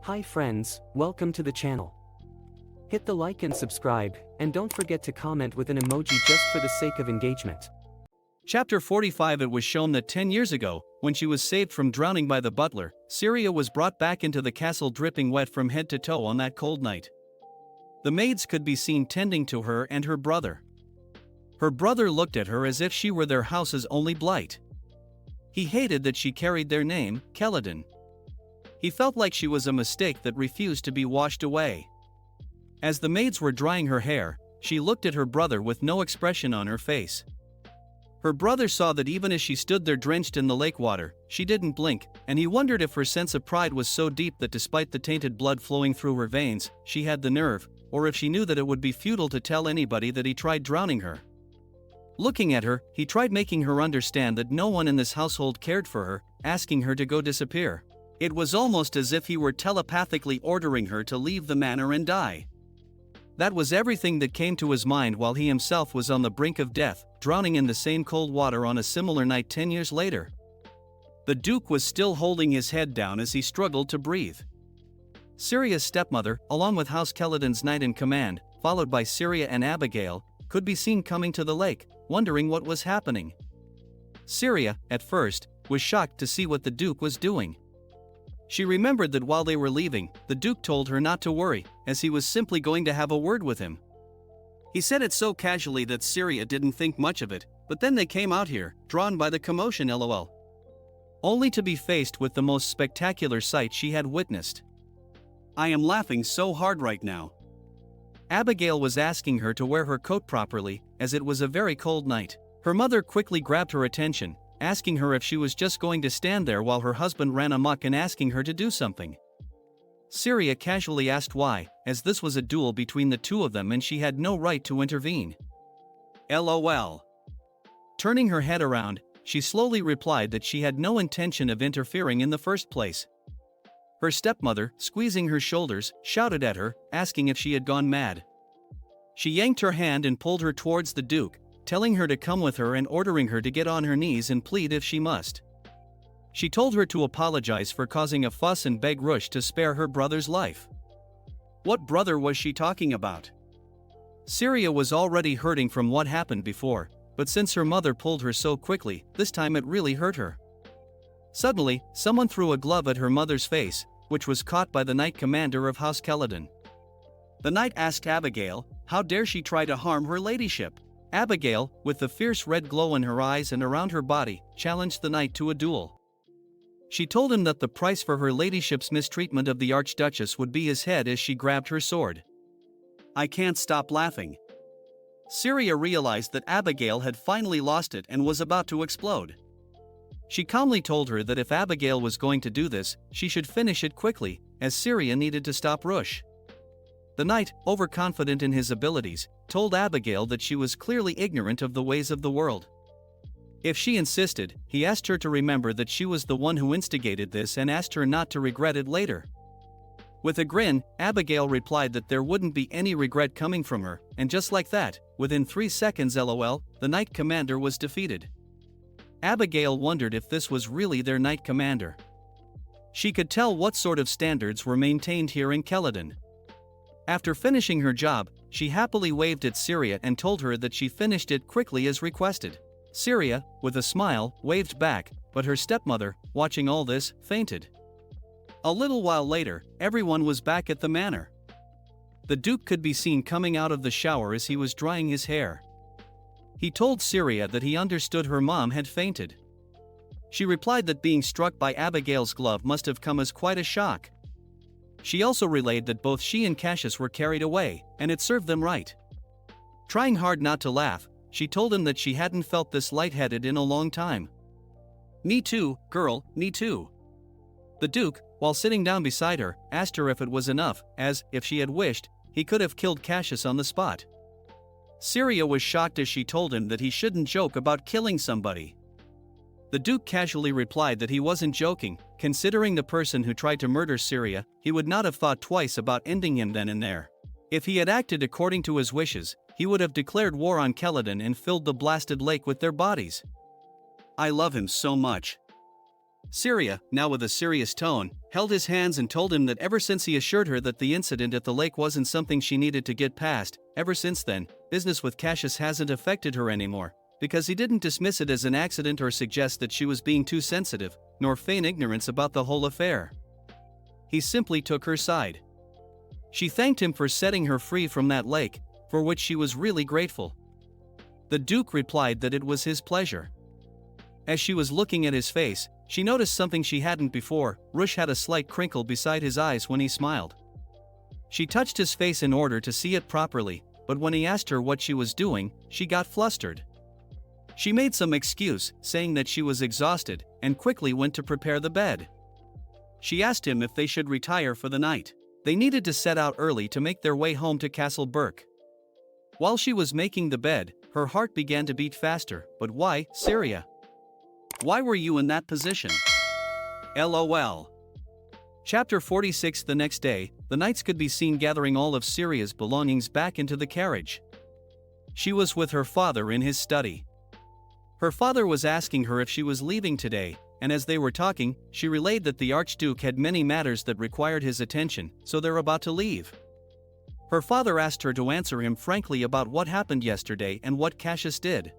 Hi friends, welcome to the channel. Hit the like and subscribe, and don't forget to comment with an emoji just for the sake of engagement. Chapter 45. It was shown that 10 years ago, when she was saved from drowning by the butler, Syria was brought back into the castle dripping wet from head to toe on that cold night. The maids could be seen tending to her and her brother. Her brother looked at her as if she were their house's only blight. He hated that she carried their name, Keladin. He felt like she was a mistake that refused to be washed away. As the maids were drying her hair, she looked at her brother with no expression on her face. Her brother saw that even as she stood there drenched in the lake water, she didn't blink, and he wondered if her sense of pride was so deep that despite the tainted blood flowing through her veins, she had the nerve, or if she knew that it would be futile to tell anybody that he tried drowning her. Looking at her, he tried making her understand that no one in this household cared for her, asking her to go disappear. It was almost as if he were telepathically ordering her to leave the manor and die. That was everything that came to his mind while he himself was on the brink of death, drowning in the same cold water on a similar night 10 years later. The Duke was still holding his head down as he struggled to breathe. Syria's stepmother, along with House Keladin's knight in command, followed by Syria and Abigail, could be seen coming to the lake, wondering what was happening. Syria, at first, was shocked to see what the Duke was doing. She remembered that while they were leaving, the Duke told her not to worry, as he was simply going to have a word with him. He said it so casually that Syria didn't think much of it, but then they came out here, drawn by the commotion lol. Only to be faced with the most spectacular sight she had witnessed. I am laughing so hard right now. Abigail was asking her to wear her coat properly, as it was a very cold night. Her mother quickly grabbed her attention, asking her if she was just going to stand there while her husband ran amok and asking her to do something. Syria casually asked why, as this was a duel between the two of them and she had no right to intervene. LOL. Turning her head around, she slowly replied that she had no intention of interfering in the first place. Her stepmother, squeezing her shoulders, shouted at her, asking if she had gone mad. She yanked her hand and pulled her towards the Duke, telling her to come with her and ordering her to get on her knees and plead if she must. She told her to apologize for causing a fuss and beg Rush to spare her brother's life. What brother was she talking about? Syria was already hurting from what happened before, but since her mother pulled her so quickly, this time it really hurt her. Suddenly, someone threw a glove at her mother's face, which was caught by the Knight Commander of House Keladin. The knight asked Abigail, how dare she try to harm her ladyship? Abigail, with the fierce red glow in her eyes and around her body, challenged the knight to a duel. She told him that the price for her ladyship's mistreatment of the Archduchess would be his head as she grabbed her sword. I can't stop laughing. Syria realized that Abigail had finally lost it and was about to explode. She calmly told her that if Abigail was going to do this, she should finish it quickly, as Syria needed to stop Rush. The knight, overconfident in his abilities, told Abigail that she was clearly ignorant of the ways of the world. If she insisted, he asked her to remember that she was the one who instigated this and asked her not to regret it later. With a grin, Abigail replied that there wouldn't be any regret coming from her, and just like that, within 3 seconds lol, the Knight Commander was defeated. Abigail wondered if this was really their Knight Commander. She could tell what sort of standards were maintained here in Keladin. After finishing her job, she happily waved at Syria and told her that she finished it quickly as requested. Syria, with a smile, waved back, but her stepmother, watching all this, fainted. A little while later, everyone was back at the manor. The Duke could be seen coming out of the shower as he was drying his hair. He told Syria that he understood her mom had fainted. She replied that being struck by Abigail's glove must have come as quite a shock. She also relayed that both she and Cassius were carried away, and it served them right. Trying hard not to laugh, she told him that she hadn't felt this lightheaded in a long time. Me too, girl, me too. The Duke, while sitting down beside her, asked her if it was enough, as, if she had wished, he could have killed Cassius on the spot. Syria was shocked as she told him that he shouldn't joke about killing somebody. The Duke casually replied that he wasn't joking, considering the person who tried to murder Syria, he would not have thought twice about ending him then and there. If he had acted according to his wishes, he would have declared war on Keladin and filled the blasted lake with their bodies. I love him so much. Syria, now with a serious tone, held his hands and told him that ever since he assured her that the incident at the lake wasn't something she needed to get past, ever since then, business with Cassius hasn't affected her anymore, because he didn't dismiss it as an accident or suggest that she was being too sensitive, nor feign ignorance about the whole affair. He simply took her side. She thanked him for setting her free from that lake, for which she was really grateful. The Duke replied that it was his pleasure. As she was looking at his face, she noticed something she hadn't before. Rush had a slight crinkle beside his eyes when he smiled. She touched his face in order to see it properly, but when he asked her what she was doing, she got flustered. She made some excuse, saying that she was exhausted, and quickly went to prepare the bed. She asked him if they should retire for the night. They needed to set out early to make their way home to Castle Burke. While she was making the bed, her heart began to beat faster. But why, Syria? Why were you in that position? LOL. Chapter 46. The next day, the knights could be seen gathering all of Syria's belongings back into the carriage. She was with her father in his study. Her father was asking her if she was leaving today, and as they were talking, she relayed that the Archduke had many matters that required his attention, so they're about to leave. Her father asked her to answer him frankly about what happened yesterday and what Cassius did.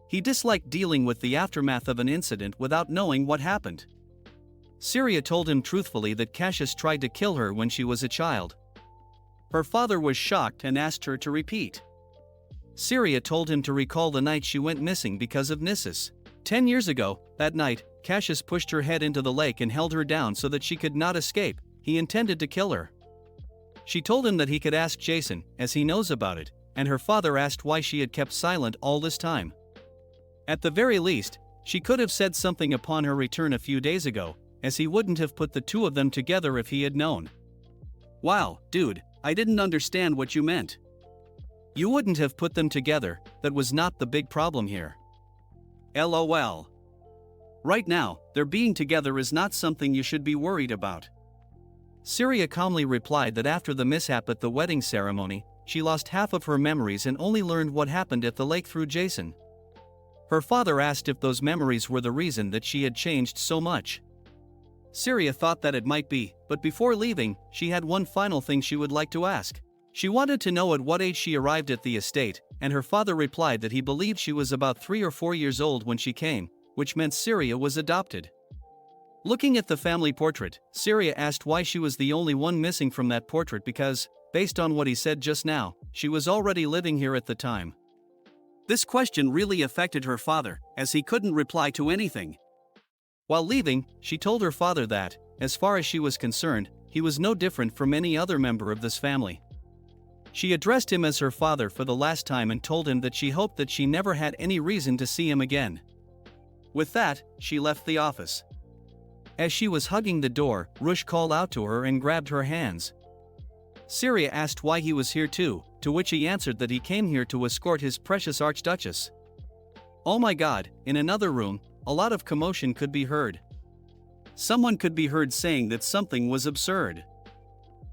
He disliked dealing with the aftermath of an incident without knowing what happened. Syria told him truthfully that Cassius tried to kill her when she was a child. Her father was shocked and asked her to repeat. Syria told him to recall the night she went missing because of Nissus. 10 years ago, that night, Cassius pushed her head into the lake and held her down so that she could not escape. He intended to kill her. She told him that he could ask Jason, as he knows about it, and her father asked why she had kept silent all this time. At the very least, she could have said something upon her return a few days ago, as he wouldn't have put the two of them together if he had known. Wow, dude, I didn't understand what you meant. You wouldn't have put them together, that was not the big problem here. LOL. Right now, their being together is not something you should be worried about. Syria calmly replied that after the mishap at the wedding ceremony, she lost half of her memories and only learned what happened at the lake through Jason. Her father asked if those memories were the reason that she had changed so much. Syria thought that it might be, but before leaving, she had one final thing she would like to ask. She wanted to know at what age she arrived at the estate, and her father replied that he believed she was about 3 or 4 years old when she came, which meant Syria was adopted. Looking at the family portrait, Syria asked why she was the only one missing from that portrait because, based on what he said just now, she was already living here at the time. This question really affected her father, as he couldn't reply to anything. While leaving, she told her father that, as far as she was concerned, he was no different from any other member of this family. She addressed him as her father for the last time and told him that she hoped that she never had any reason to see him again. With that, she left the office. As she was hugging the door, Rush called out to her and grabbed her hands. Syria asked why he was here too, to which he answered that he came here to escort his precious Archduchess. Oh my god, in another room, a lot of commotion could be heard. Someone could be heard saying that something was absurd.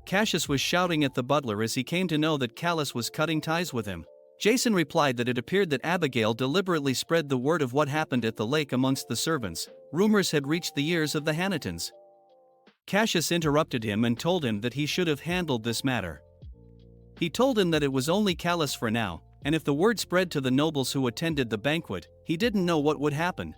Cassius was shouting at the butler as he came to know that Callus was cutting ties with him. Jason replied that it appeared that Abigail deliberately spread the word of what happened at the lake amongst the servants. Rumors had reached the ears of the Hannitons. Cassius interrupted him and told him that he should have handled this matter. He told him that it was only Callus for now, and if the word spread to the nobles who attended the banquet, he didn't know what would happen.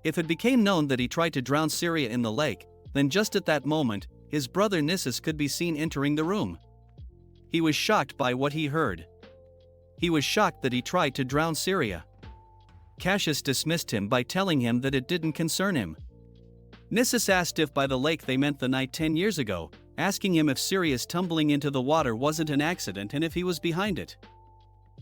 If it became known that he tried to drown Syria in the lake, then just at that moment, his brother Nissus could be seen entering the room. He was shocked by what he heard. He was shocked that he tried to drown Syria. Cassius dismissed him by telling him that it didn't concern him. Nissus asked if by the lake they meant the night 10 years ago, asking him if Syria's tumbling into the water wasn't an accident and if he was behind it.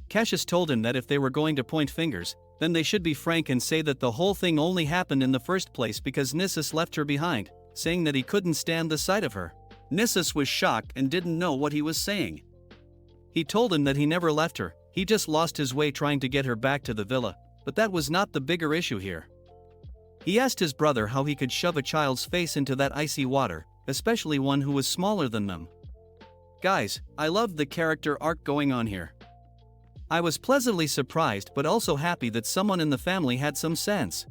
Cassius told him that if they were going to point fingers, then they should be frank and say that the whole thing only happened in the first place because Nissus left her behind, saying that he couldn't stand the sight of her. Nissus was shocked and didn't know what he was saying. He told him that he never left her, he just lost his way trying to get her back to the villa, but that was not the bigger issue here. He asked his brother how he could shove a child's face into that icy water, especially one who was smaller than them. Guys, I loved the character arc going on here. I was pleasantly surprised but also happy that someone in the family had some sense.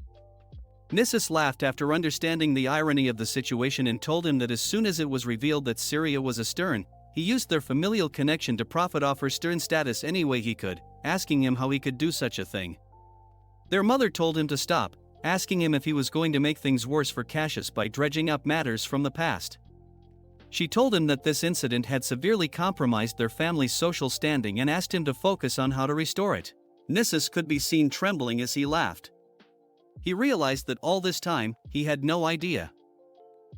Nissus laughed after understanding the irony of the situation and told him that as soon as it was revealed that Syria was a stern, he used their familial connection to profit off her stern status any way he could, asking him how he could do such a thing. Their mother told him to stop, asking him if he was going to make things worse for Cassius by dredging up matters from the past. She told him that this incident had severely compromised their family's social standing and asked him to focus on how to restore it. Nissus could be seen trembling as he laughed. He realized that all this time, he had no idea.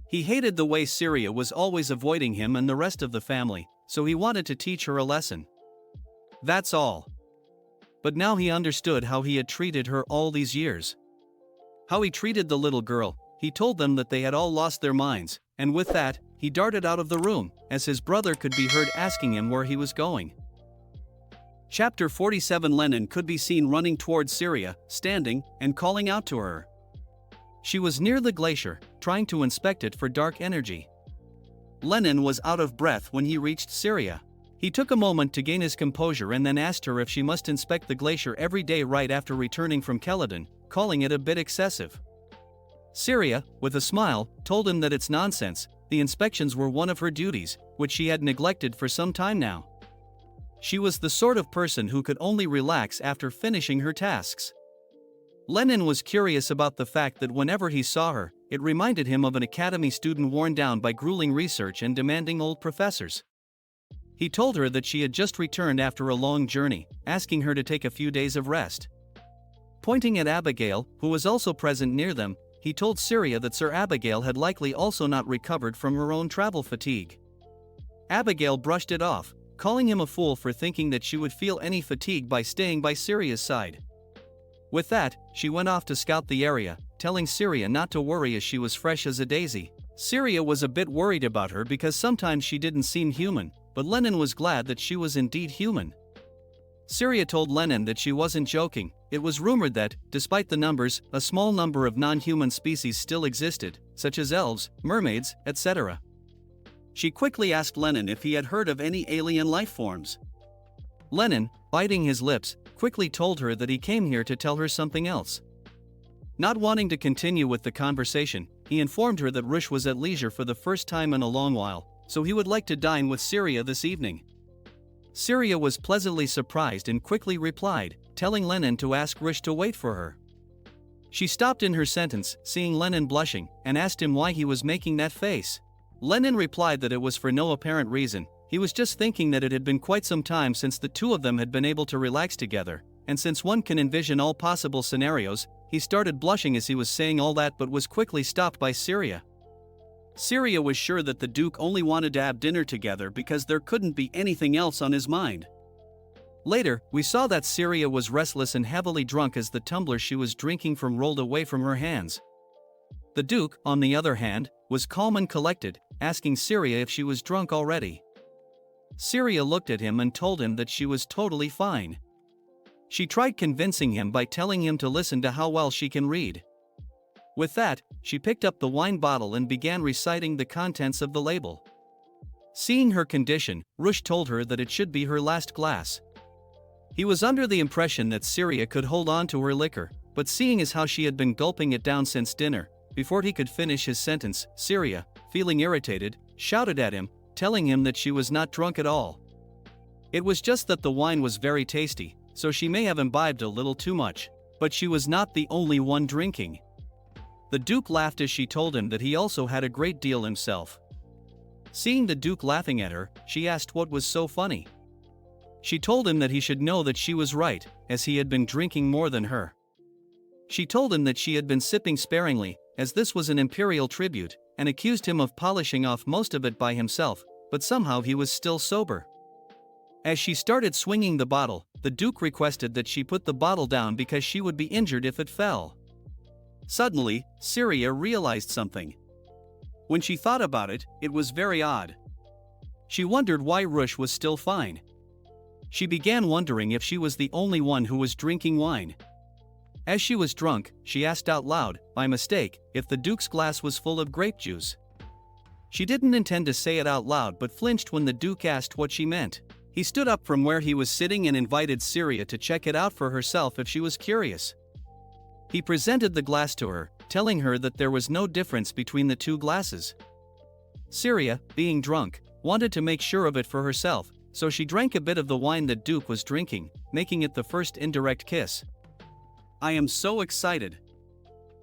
He hated the way Syria was always avoiding him and the rest of the family, so he wanted to teach her a lesson. That's all. But now he understood how he had treated her all these years. How he treated the little girl. He told them that they had all lost their minds, and with that, he darted out of the room, as his brother could be heard asking him where he was going. Chapter 47. Lenin could be seen running towards Syria, standing, and calling out to her. She was near the glacier, trying to inspect it for dark energy. Lenin was out of breath when he reached Syria. He took a moment to gain his composure and then asked her if she must inspect the glacier every day right after returning from Keladon, calling it a bit excessive. Syria, with a smile, told him that it's nonsense, the inspections were one of her duties, which she had neglected for some time now. She was the sort of person who could only relax after finishing her tasks. Lenin was curious about the fact that whenever he saw her, it reminded him of an academy student worn down by grueling research and demanding old professors. He told her that she had just returned after a long journey, asking her to take a few days of rest. Pointing at Abigail, who was also present near them, he told Syria that Sir Abigail had likely also not recovered from her own travel fatigue. Abigail brushed it off, calling him a fool for thinking that she would feel any fatigue by staying by Syria's side. With that, she went off to scout the area, telling Syria not to worry as she was fresh as a daisy. Syria was a bit worried about her because sometimes she didn't seem human, but Lenin was glad that she was indeed human. Syria told Lenin that she wasn't joking. It was rumored that, despite the numbers, a small number of non-human species still existed, such as elves, mermaids, etc. She quickly asked Lenin if he had heard of any alien life forms. Lenin, biting his lips, quickly told her that he came here to tell her something else. Not wanting to continue with the conversation, he informed her that Rush was at leisure for the first time in a long while, so he would like to dine with Syria this evening. Syria was pleasantly surprised and quickly replied, telling Lenin to ask Rush to wait for her. She stopped in her sentence, seeing Lenin blushing, and asked him why he was making that face. Lenin replied that it was for no apparent reason. He was just thinking that it had been quite some time since the two of them had been able to relax together, and since one can envision all possible scenarios, he started blushing as he was saying all that but was quickly stopped by Syria. Syria was sure that the Duke only wanted to have dinner together because there couldn't be anything else on his mind. Later, we saw that Syria was restless and heavily drunk as the tumbler she was drinking from rolled away from her hands. The Duke, on the other hand, was calm and collected, asking Syria if she was drunk already. Syria looked at him and told him that she was totally fine. She tried convincing him by telling him to listen to how well she can read. With that, she picked up the wine bottle and began reciting the contents of the label. Seeing her condition, Rush told her that it should be her last glass. He was under the impression that Syria could hold on to her liquor, but seeing as how she had been gulping it down since dinner, before he could finish his sentence, Syria, feeling irritated, shouted at him, telling him that she was not drunk at all. It was just that the wine was very tasty, so she may have imbibed a little too much, but she was not the only one drinking. The Duke laughed as she told him that he also had a great deal himself. Seeing the Duke laughing at her, she asked what was so funny. She told him that he should know that she was right, as he had been drinking more than her. She told him that she had been sipping sparingly, as this was an imperial tribute, and accused him of polishing off most of it by himself, but somehow he was still sober. As she started swinging the bottle, the Duke requested that she put the bottle down because she would be injured if it fell. Suddenly, Syria realized something. When she thought about it, it was very odd. She wondered why Rush was still fine. She began wondering if she was the only one who was drinking wine. As she was drunk, she asked out loud, by mistake, if the Duke's glass was full of grape juice. She didn't intend to say it out loud but flinched when the Duke asked what she meant. He stood up from where he was sitting and invited Syria to check it out for herself if she was curious. He presented the glass to her, telling her that there was no difference between the two glasses. Syria, being drunk, wanted to make sure of it for herself, so she drank a bit of the wine that Duke was drinking, making it the first indirect kiss. "I am so excited."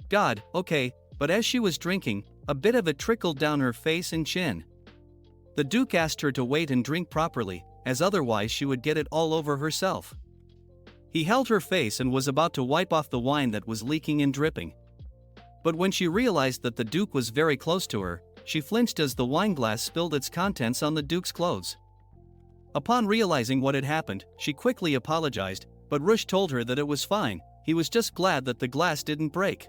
"God, okay," but as she was drinking, a bit of it trickled down her face and chin. The Duke asked her to wait and drink properly, as otherwise she would get it all over herself. He held her face and was about to wipe off the wine that was leaking and dripping. But when she realized that the Duke was very close to her, she flinched as the wineglass spilled its contents on the Duke's clothes. Upon realizing what had happened, she quickly apologized, but Rush told her that it was fine, he was just glad that the glass didn't break.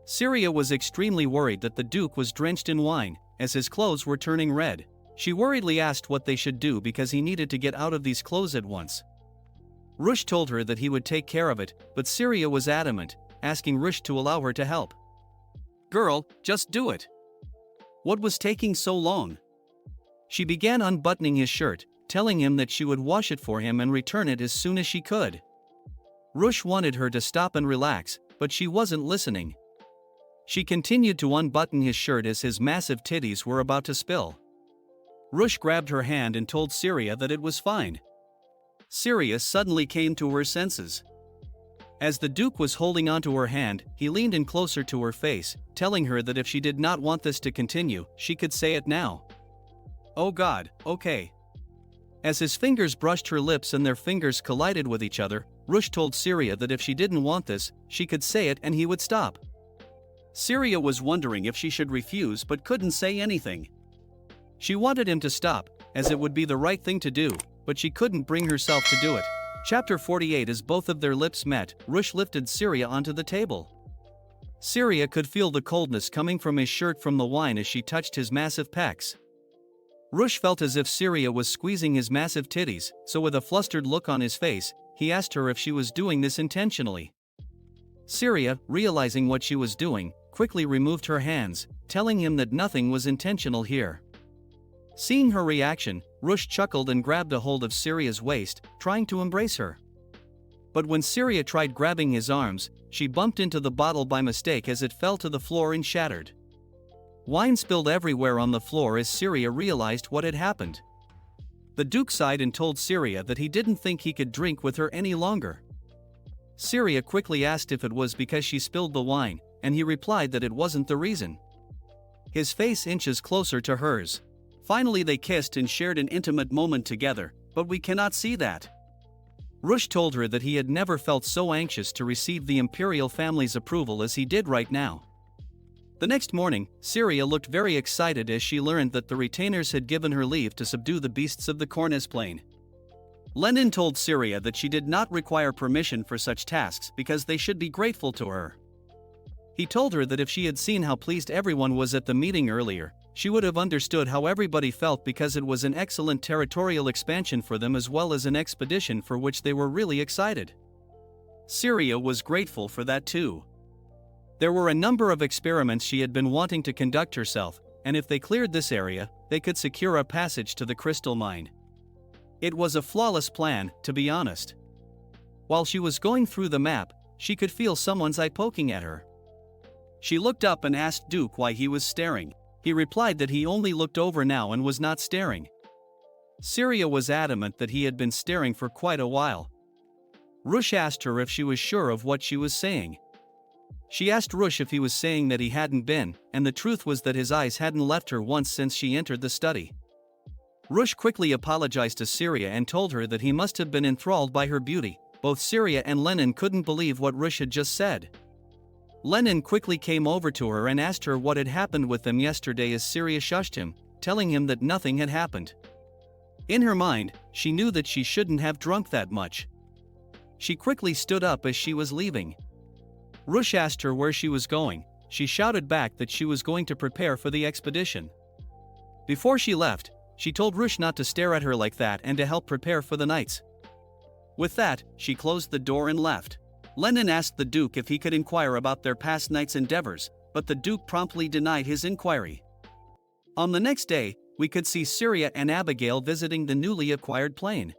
Syria was extremely worried that the Duke was drenched in wine, as his clothes were turning red. She worriedly asked what they should do because he needed to get out of these clothes at once. Rush told her that he would take care of it, but Syria was adamant, asking Rush to allow her to help. "Girl, just do it. What was taking so long?" She began unbuttoning his shirt, telling him that she would wash it for him and return it as soon as she could. Rush wanted her to stop and relax, but she wasn't listening. She continued to unbutton his shirt as his massive titties were about to spill. Rush grabbed her hand and told Syria that it was fine. Syria suddenly came to her senses. As the Duke was holding onto her hand, he leaned in closer to her face, telling her that if she did not want this to continue, she could say it now. "Oh God, okay." As his fingers brushed her lips and their fingers collided with each other, Rush told Syria that if she didn't want this, she could say it and he would stop. Syria was wondering if she should refuse but couldn't say anything. She wanted him to stop, as it would be the right thing to do, but she couldn't bring herself to do it. Chapter 48. As both of their lips met, Rush lifted Syria onto the table. Syria could feel the coldness coming from his shirt from the wine as she touched his massive pecs. Rush felt as if Syria was squeezing his massive titties, so with a flustered look on his face, he asked her if she was doing this intentionally. Syria, realizing what she was doing, quickly removed her hands, telling him that nothing was intentional here. Seeing her reaction, Rush chuckled and grabbed a hold of Syria's waist, trying to embrace her. But when Syria tried grabbing his arms, she bumped into the bottle by mistake as it fell to the floor and shattered. Wine spilled everywhere on the floor as Syria realized what had happened. The Duke sighed and told Syria that he didn't think he could drink with her any longer. Syria quickly asked if it was because she spilled the wine, and he replied that it wasn't the reason. His face inches closer to hers. Finally they kissed and shared an intimate moment together, but we cannot see that. Rush told her that he had never felt so anxious to receive the imperial family's approval as he did right now. The next morning, Syria looked very excited as she learned that the retainers had given her leave to subdue the beasts of the Cornus Plain. Lenin told Syria that she did not require permission for such tasks because they should be grateful to her. He told her that if she had seen how pleased everyone was at the meeting earlier, she would have understood how everybody felt because it was an excellent territorial expansion for them as well as an expedition for which they were really excited. Syria was grateful for that too. There were a number of experiments she had been wanting to conduct herself, and if they cleared this area, they could secure a passage to the crystal mine. It was a flawless plan, to be honest. While she was going through the map, she could feel someone's eye poking at her. She looked up and asked Duke why he was staring. He replied that he only looked over now and was not staring. Syria was adamant that he had been staring for quite a while. Rush asked her if she was sure of what she was saying. She asked Rush if he was saying that he hadn't been, and the truth was that his eyes hadn't left her once since she entered the study. Rush quickly apologized to Syria and told her that he must have been enthralled by her beauty. Both Syria and Lenin couldn't believe what Rush had just said. Lenin quickly came over to her and asked her what had happened with them yesterday as Syria shushed him, telling him that nothing had happened. In her mind, she knew that she shouldn't have drunk that much. She quickly stood up as she was leaving. Rush asked her where she was going. She shouted back that she was going to prepare for the expedition. Before she left, she told Rush not to stare at her like that and to help prepare for the nights. With that, she closed the door and left. Lenin asked the Duke if he could inquire about their past night's endeavors, but the Duke promptly denied his inquiry. On the next day, we could see Syria and Abigail visiting the newly acquired plane.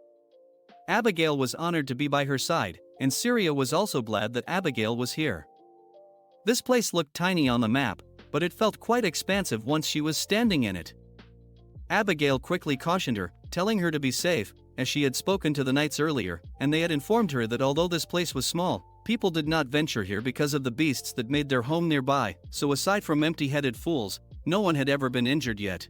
Abigail was honored to be by her side, and Syria was also glad that Abigail was here. This place looked tiny on the map, but it felt quite expansive once she was standing in it. Abigail quickly cautioned her, telling her to be safe, as she had spoken to the knights earlier, and they had informed her that although this place was small, people did not venture here because of the beasts that made their home nearby, so aside from empty-headed fools, no one had ever been injured yet.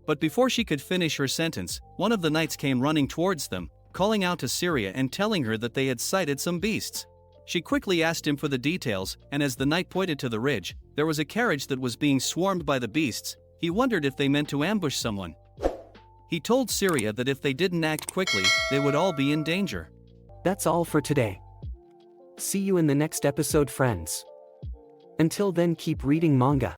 But before she could finish her sentence, one of the knights came running towards them, calling out to Syria and telling her that they had sighted some beasts. She quickly asked him for the details, and as the knight pointed to the ridge, there was a carriage that was being swarmed by the beasts. He wondered if they meant to ambush someone. He told Syria that if they didn't act quickly, they would all be in danger. That's all for today. See you in the next episode, friends. Until then, keep reading manga.